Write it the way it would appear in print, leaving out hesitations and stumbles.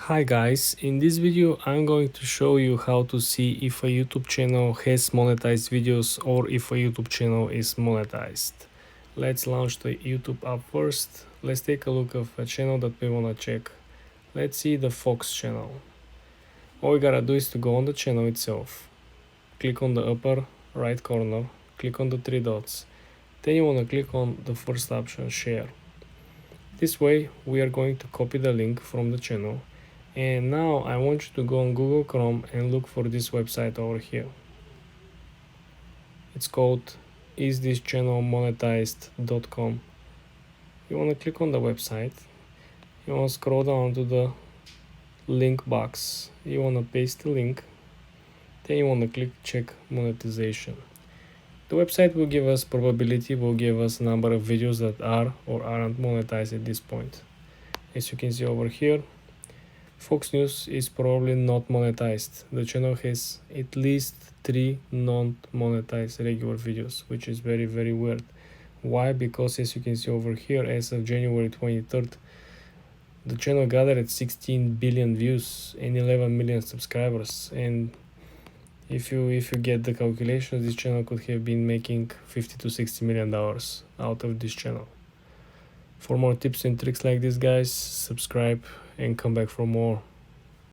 Hi guys, in this video I'm going to show you how to see if a YouTube channel has monetized videos or if a YouTube channel is monetized. Let's launch the YouTube app first. Let's take a look of a channel that we wanna check. Let's see the Fox channel. All we gotta do is to go on the channel itself. Click on the upper right corner, click on the three dots. Then you wanna click on the first option, share. This way we are going to copy the link from the channel. And now I want you to go on Google Chrome and look for this website over here. It's called isthischannelmonetized.com. You want to click on the website. You want to scroll down to the link box. You want to paste the link. Then you want to click check monetization. The website will give us probability, will give us a number of videos that are or aren't monetized at this point. As you can see over here, Fox News is probably not monetized. The channel has at least 3 non-monetized regular videos, which is very weird. Why? Because as you can see over here, as of January 23rd, the channel gathered 16 billion views and 11 million subscribers. And if you get the calculations, this channel could have been making $50 to $60 million out of this channel. For more tips and tricks like this, guys, subscribe and come back for more.